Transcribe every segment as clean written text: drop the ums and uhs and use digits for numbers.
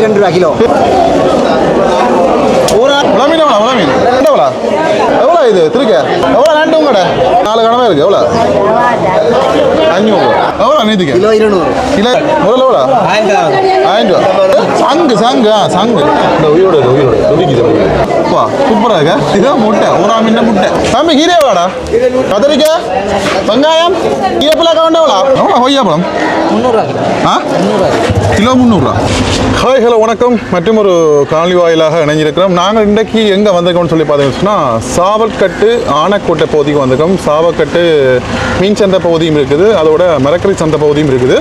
2 ரூபா கிலோ. மீன் எவ்வளோ? எவ்வளோ இது திருக்க எவ்வளோ நண்டு உங்கட 4 கடமை இருக்கு எவ்வளோ? 500. எவ்வளோ நீதிக்கு கிலோ 200. கிலோ முதல்ல எவ்வளோ? 1000 ரூபா. சங்கு இந்த உயிரோட துடிக்குது. சூப்பராக இருக்கா? இதுதான் முட்டை. ஊரா மீன் முட்டை. தம்பி கீரை வாடா. கத்திரிக்காய், வெங்காயம், கீரைப்பழம் கவண்டா எவ்வளோ? கொய்யாப்பழம் 300. கிலோ 300. ஹாய் ஹலோ வணக்கம். மற்றும் ஒரு காணொலி வாயிலாக இணைஞ்சிருக்கிறோம். நாங்கள் இன்றைக்கு எங்கே வந்திருக்கோம்னு சொல்லி பார்த்தீங்கன்னா சாவல்கட்டு ஆனைக்கோட்டை பகுதிக்கு வந்திருக்கோம். சாவல்கட்டு மீன் சந்தை பகுதியும் இருக்குது, அதோட மரக்கறி சந்தை பகுதியும் இருக்குது.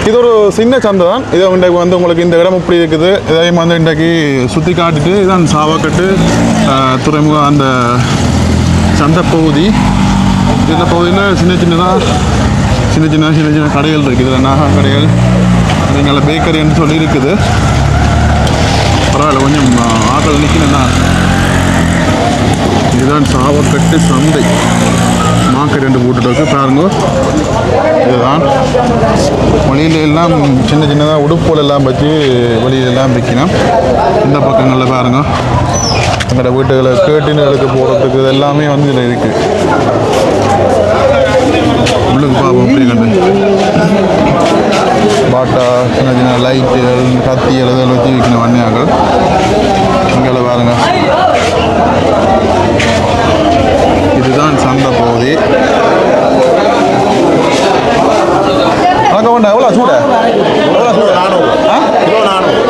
இது ஒரு சின்ன சந்தை தான். இதை இன்றைக்கு வந்து உங்களுக்கு இந்த இடம் இப்படி இருக்குது, இதையும் வந்து இன்றைக்கு சுற்றி காட்டிட்டு இதுதான் சாவல்கட்டு துறைமுகம் அந்த சந்தை பகுதி. இந்த பகுதியில் சின்ன சின்ன கடைகள் இருக்குது, நாகா கடைகள், எங்களை பேக்கரி என்று சொல்லி இருக்குது. பரவாயில்ல, கொஞ்சம் ஆக்கள் நிற்கணும்னா. இதுதான் சாவல்கட்டு சந்தை மார்க்கெட் என்று போட்டுட்டு பாருங்க. இதுதான் வழியில எல்லாம் சின்னதாக உடுப்புகள் எல்லாம் வச்சு வெளியிலெல்லாம் விற்கணும். இந்த பக்கங்களில் பாருங்க, எங்களோட வீட்டுகளை கேட்டின்களுக்கு போகிறதுக்கு இது எல்லாமே வந்து இதில் இருக்குது. உள்ளுக்கு பார்ப்போம் அப்படி கண்டு பாட்டா சின்ன லைட்டுகள் கத்திகள் இதெல்லாம் வச்சு விற்கணும் வண்ணியாக்கள். இங்கே பாருங்க, இதுதான் சந்தை பகுதி. வணக்கம். எவ்வளோ சூட? எவ்வளோ சூட? 400.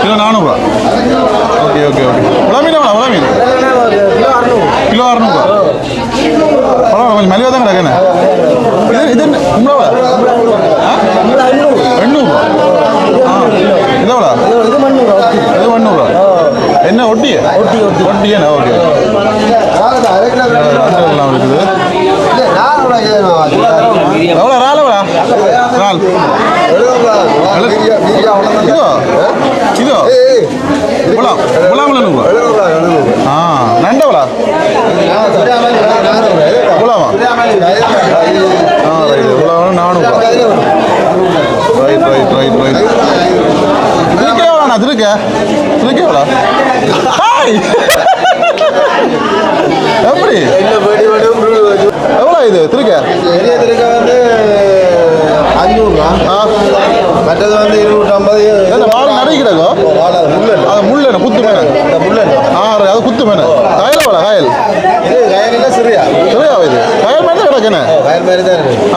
கிலோ 400 ரூபா. ஓகே. உலா மீன் எவ்வளோ? உலா மீன் கிலோ 600 ரூபா. பரவாயில்ல, கொஞ்சம் மலிவாக தான் கிடக்குண்ணே. இது உங்களா 800 ரூபா. இது எவ்வளோ? இது 800 ரூபா. என்ன ஒட்டியண்ணா? ஓகே. எல்லாம் இருக்குது. எவ்வளோ இறால்? இறால் இதோ குலாம் 700 ரூபா. நண்டு எவ்வளோ? குலாமா? ரைட். குலாம் 400 ரூபா. ரைட். திருக்க எவ்வளோண்ணா? திருக்க எவ்வளோ? எப்படி எவ்வளோ இது திருக்க? வந்து 500 ரூபா. மற்றது வந்து 250. வாழை நடைக்கிறதோ? அது முள்ளு குத்து மேன. அது குத்து மேன. காயல் எவ்வளோ? காயல் சரியா இது காயல் மாதிரி தான் கிடக்குண்ணே.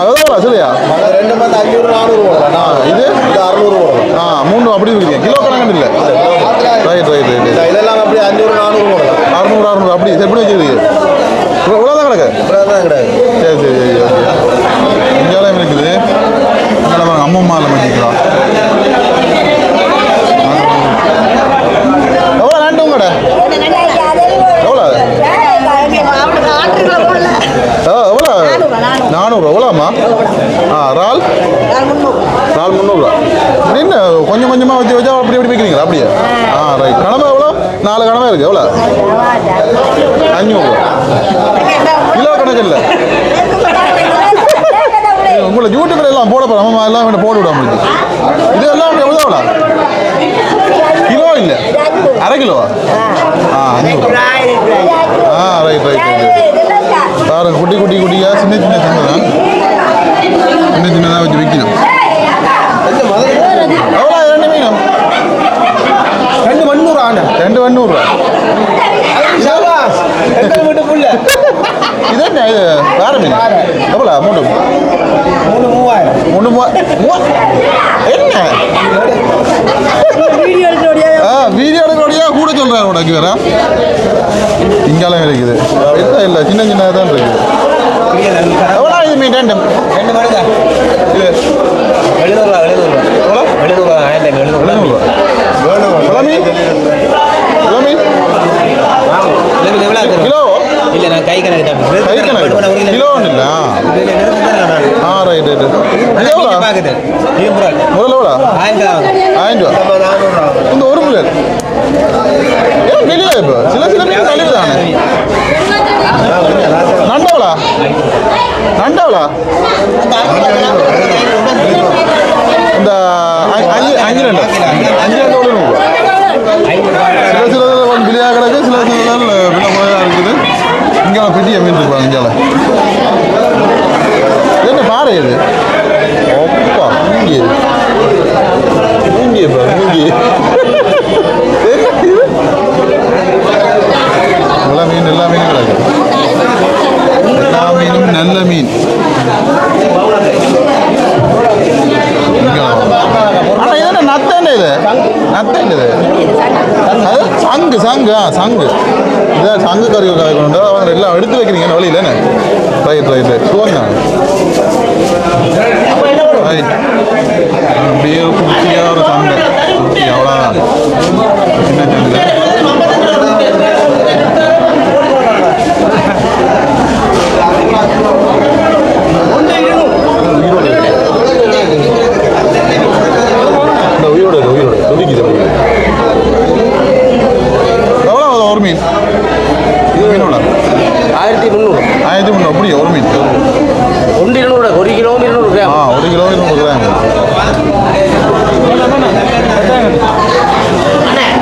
அதான் சரியா 2 மந்த் 500 400 போடலாம். இது 600 போடலாம். 3 அப்படி இருக்குது. கிலோ கணக்கு இல்லை. ரைட். இதெல்லாம் அப்படி 500 400 போடலாம். 600 அப்படி எப்படி வச்சுருக்கு? இவ்வளோதான் கிடக்கு. சரி. இங்கெல்லாம் இருக்குது. இங்கெல்லாம் அம்மம்மாவில் வச்சுக்கலாம். எவ்வளோ நண்டு உங்கட? எவ்வளோ? எவ்வளோ? 400 ரூபா. எவ்வளோம்மா? இறால் 300 ரூபா. என்ன கொஞ்சம் கொஞ்சமாக வச்சா அப்படி வைக்கிறீங்களா? அப்படியே ரைட். கடமை எவ்வளோ? 4 கடமை இருக்குது. எவ்வளோ? 500 ரூபா. கிலோ கணக்கு இல்லை. உங்களை யூடியூப்ல எல்லாம் போட போகிறோம். அம்மா எல்லாம் போட்டு விட முடியுது. இது எல்லாம் எவ்வளோ? கிலோ இல்லை, அரை கிலோவா? 500. ரைட். பாருங்க, குட்டியாக சின்ன சந்தை தான். சின்னதாக வச்சு விற்கணும். எவ்வளோ 2 மீனும்? 2 மண்ணூறு ஆண்டு. 2 800 ரூபா. இது என்ன? இது வேற மீன் எவ்வளோ? 3 என்ன வீடியோ எடுக்கிறோடையா கூட சொல்கிறாரு உனக்கு வேற. இங்கெல்லாம் இருக்குது இல்லை, சின்னதாக தான் இருக்குது. எவ்வளோ இது மீன்? 2 இது 700 ரூபா. மீன் கிலோ இல்லை, நான் கை கணக்கு கிலோ ஒன்று இல்லை. ரைட். எவ்வளோ பார்க்குது? முதல்ல எவ்வளோ? 1000 ரூபா. இந்த ஒரு புள்ளர் ஏன் வெளியே இப்போ சில மீன் கழிவு தானே. நண்டவளா? இந்த 5 நண்டு எடுத்துருப்பாங்க இஞ்சால என்ன பாரு இது அப்பா மூங்கி மூங்கி பாரு மூங்கி நல்ல மீன் எல்லா மீனும் கிடக்கு எல்லா மீனும் நல்ல மீன் ஆனால் இது நத்தேன் இது நத்தேன் இது அது சங்கு சங்கு சங்கு இதை சங்கு கறி கொண்டு அவங்க எல்லாம் எடுத்து வைக்கிறீங்க வழியில் என்ன ரைட் ரைட் ரைட் போங்க ரைட் அப்படியே குட்டியாக ஒரு சண்டை குட்டி அவ்வளோதான் சின்ன சண்டை உயிரோட துடிக்குது எவ்வளோ ஒரு மீன் இது மீனோட 1300 அப்படியே ஒரு மீன் 1 கிலோ 200 கிராம் 1 கிலோ 200 கிராம்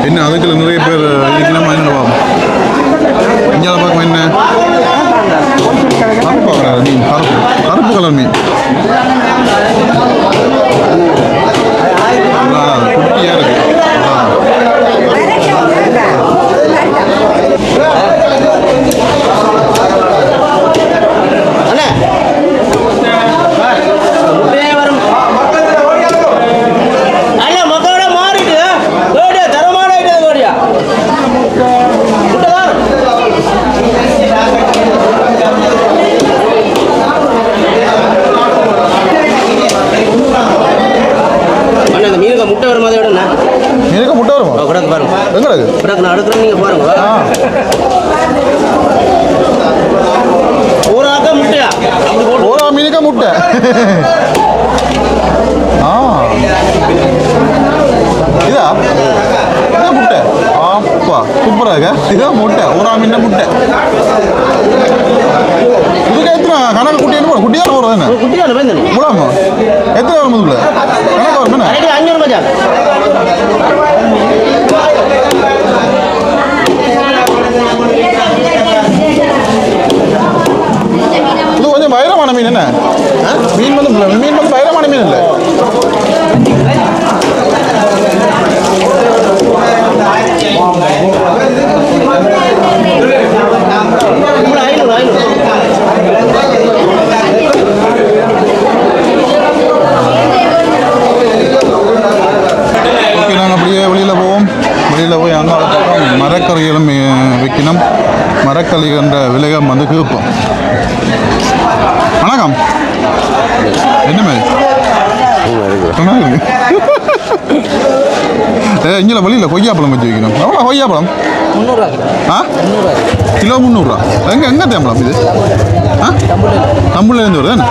என்ன அதுக்குள்ள நிறைய பேர் இதுக்கெல்லாம் என்ன பார்ப்போம் இங்கே பார்க்க என்ன கருப்பு மீன் கருப்பு கலர் மீன் குட்டியாக இருக்கு மீனுக்கு முட்டை வருமா கிடக்கு பாருங்க எங்கே கிடக்கு நான் அடுக்கிறேன் நீங்கள் பாருங்க ஊராக்க முட்டையா ஓரா மீனுக்கு முட்டை இதா இதான் முட்டை அப்பா சூப்பராக இதான் முட்டை ஓரா மீன் முட்டை இதுக்கு எத்தனை கணக்கு குட்டி என்ன குட்டி தான் போகிறது என்ன குட்டி தான் மூடாமா எத்தனை வரும் இதுக்குள்ள கணக்கு வரும் என்ன 500 ரூபாய் இது கொஞ்சம் வைரமான மீன் என்ன மீன் வந்து வைரமான மீன் இல்லை ஓகே நாங்கள் அப்படியே வெளியில் போய் அங்கே மரக்கறிகளும் விற்கணும் மரக்கறிகின்ற விலையம் வந்து கேட்போம் வணக்கம் என்ன மாதிரி இங்கே வெளியில் கொய்யாப்பழம் வச்சு வைக்கணும் எவ்வளோ கொய்யாப்பழம் 300 கிலோ 300 எங்கே தேம்பலாம் இது தம்புலேருந்து வருது என்ன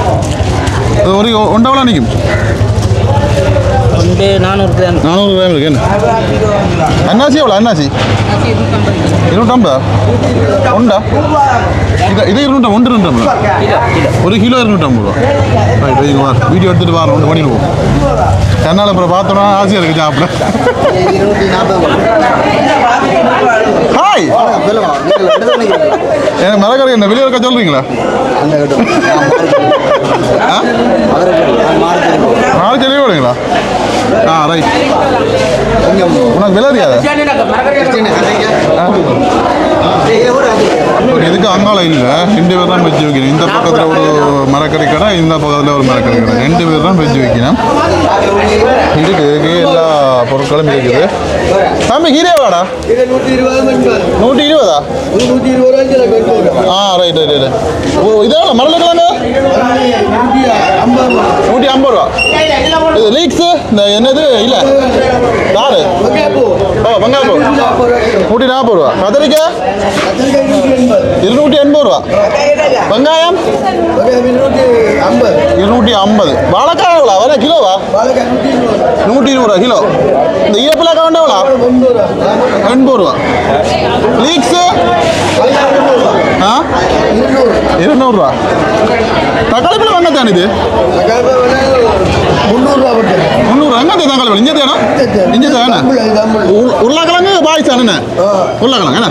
ஒரு ஒன்றவளா நிற்கும் 400 கிராம் இருக்கு என்ன அன்னாசி எவ்வளோ அன்னாசி 250 உண்டா இது 250 ஒரு கிலோ 250 ரூபா ரைட் வீடியோ எடுத்துகிட்டு வரோம் 1 பண்ணிடுவோம் கண்ணால் அப்புறம் பார்த்தோன்னா ஆசையாக இருக்குது சாப்பிட ஹாய் எனக்கு மரக்கறி என்ன வெளியே இருக்க சொல்கிறீங்களா நாலு செலவு விடுங்களா ரைட் உனக்கு விலை தெரியாதா இதுக்கு அங்காளம் இல்லை 2 பேர் தான் வச்சு வைக்கணும் இந்த பக்கத்தில் ஒரு மரக்கறி கடை இந்த பக்கத்தில் ஒரு மரக்கறி கடை 2 பேர் தான் வச்சு வைக்கணும் இருக்கு எல்லா பொருட்களும் இருக்குது தம்பி கீரைவாடா 120 ரைட் இதெல்லாம் மரலக்கிழங்கு 150 ரூபா இது லீக்ஸு இந்த என்னது இல்லை தாரு வெங்காயப்பூ 140 ரூபா கத்திரிக்காய் 280 ரூபா வெங்காயம் 250 வாழைக்காய் எவ்வளோ வர கிலோவா 120 ரூபா கிலோ இந்த ஈரப்பிள்ளாக்காய் வேண்டாம் எவ்வளோ 80 ரூபா லீக்ஸு 200 ரூபா தக்காளி பழம் வாங்க தானே இது 300 எங்கே தக்காளி பழம் இங்கே தானே இங்கே தானே உருளைக்கிழங்கு சைஸ் தானே உருளைக்கிழங்கு என்ன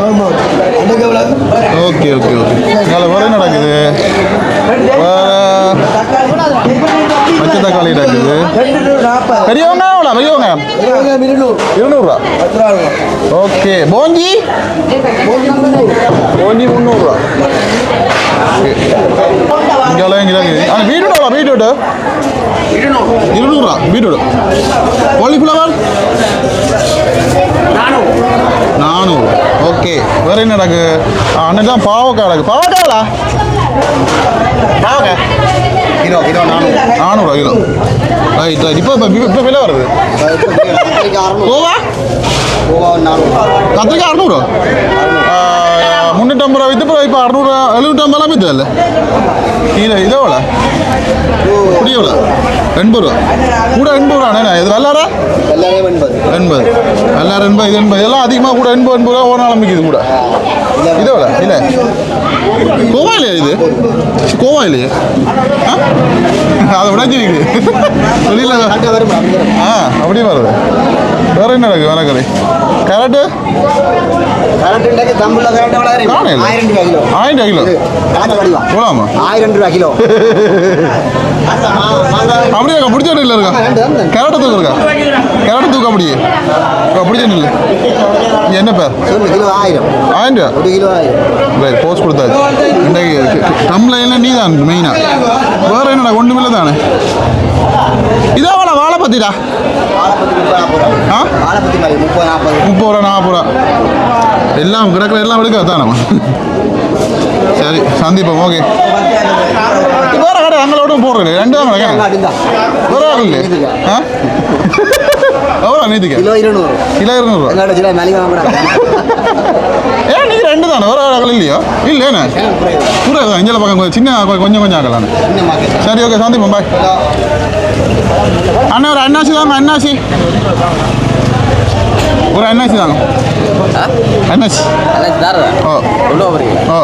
ஓகே ஓகே ஓகே இதில் வேறு என்ன நடக்குது பச்சை தக்காளி இருக்குது பெரியவங்க எவ்வளோ பெரியவங்க 200 ஓகே போஞ்சி 300 இங்கெல்லாம் இருக்குது ஆனால் பீட்ரூட் எவ்வளோ பீட்ரூட் 200 பீட்ரூட் காலிஃப்ளவர் 400 ஓகே வேறு என்ன நடக்கு அன்னைக்கு தான் பாவக்காய் நடக்கு பாவக்காய்லா பாவக்காய் கிலோ 400 கிலோ ரைட் ரைட் இப்போ விலை வருது கோவா கத்திரிக்காய் 600 350 ரூபா வித்து இப்போ 600 750 வித்து இல்லை கீழே இதோ எவ்வளோ இப்படி எவ்வளோ 80 ரூபா கூட 80 ரூபாண்ணே இது வெள்ளாரா 80 வெள்ளார 80 இது 80 இதெல்லாம் அதிகமாக கூட 80 ரூபா ஒரு நாள் இது கூட இது எவ்வளோ இல்லை கோவா இல்லையா இது கோவா இல்லையே அதை விடாச்சிருக்கு வெளியில் அப்படியே வருது வேறு என்ன இருக்குது வேலைக்கறி கேரட்டு 1000 கிலோ போலாமா 1000 ரூபா கிலோ அப்படியே பிடிச்ச இல்லை இருக்கா கேரட்டை தூக்கம் இருக்கா கேரட்டை தூக்க அப்படியே பிடிச்ச இல்லை என்ன பேர் கிலோ 1000 ரூபா ஒரு கிலோ 1000 ரைட் போஸ்ட் கொடுத்தாச்சு இன்றைக்கு கம்ப்ளைண்ட்ல நீ தான் மெயினாக வேறு என்னடா ஒன்றுமில்லை தானே இதாவளா வாழை பத்திடா ஆ 30 ரூபா 40 ரூபா எல்லாம் கிடக்கிற எல்லாம் எடுக்க தானே சரி சந்திப்போம் ஓகே வேறு கடை எங்களோட போடுறது 2 தான் கிடைக்கும் வேறு இல்லை ஆ எவ்வளோ நீதிக்கு கிலோ 200 ஏன் நீங்கள் 2 தானே வேறு கடை இல்லையோ இல்லைண்ணே கூட இங்கே பக்கம் சின்ன கொஞ்சம் ஆகலான்னு சரி ஓகே சந்திப்போம் பாய் அண்ணா ஒரு அண்ணாசி தாங்க அண்ணாசி ஒரு அண்ணாசி தாங்க அண்ணாசி ஓ ஓ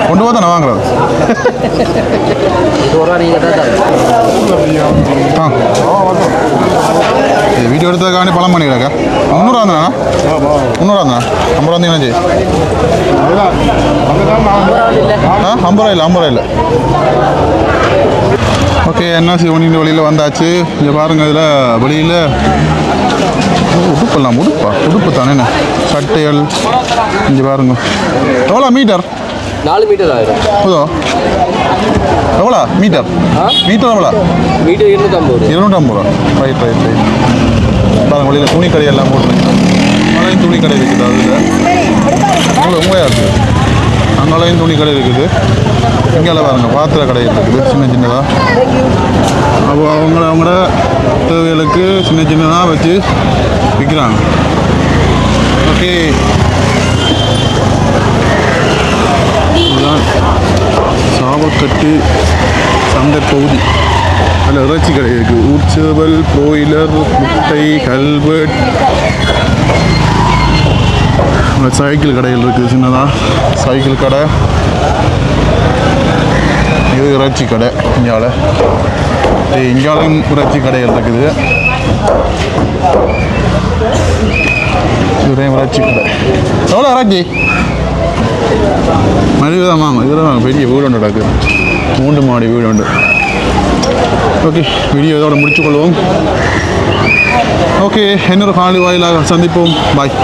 கொண்டு போய் தானே வாங்குறது வீடியோ எடுத்ததுக்காண்டி பழம் பண்ணிக்கிறக்கா 300 தானே 300 தானே 50 வந்தீங்கன்னா சரி 50 இல்லை ஓகே என்ஆர்சி ஒன்றின் வழியில் வந்தாச்சு இங்கே பாருங்கள் இதில் வெளியில் உடுப்பெல்லாம் உடுப்பு தானே சட்டைகள் இங்கே பாருங்க எவ்வளோ மீட்டர் 4 மீட்டர் ஆயிரும் போதோ எவ்வளோ மீட்டர் எவ்வளோ மீட்டர் 250 ரூபா ரைட் பாருங்கள் வெளியில் துணி கடை எல்லாம் போட்டு அங்கேயும் துணி கடை இருக்குது அதில் உண்மையாக இருக்குது அங்கேயும் துணி கடை இருக்குது இங்கெல்லாம் பாருங்கள் பாத்திர கடை இருக்குது சின்னதாக அப்போ அவங்களோட தேவைகளுக்கு சின்னதாக வச்சு விற்கிறாங்க ஓகே இதுதான் சாவக்கட்டு சந்தை பகுதி அதில் இறைச்சி கடை இருக்குது ஊர்ச்சேவல் ப்ரோயிலர் முட்டை கல்வெட் சைக்கிள் கடைகள் இருக்குது சின்னதாக சைக்கிள் கடை இது இறைச்சி கடை இங்காலும் இறைச்சி கடைகள் இருக்குது இதுலேயும் இறைச்சி கடை எவ்வளோ இறைச்சி மலிவுதான் வாங்க இதெல்லாம் பெரிய வீடு ஒன்று நடக்குது 3 மாடி வீடு உண்டு ஓகே வீடியோ இதோட முடிச்சுக்கொள்வோம் ஓகே இன்னொரு காணொளி வாயிலாக சந்திப்போம் பாய்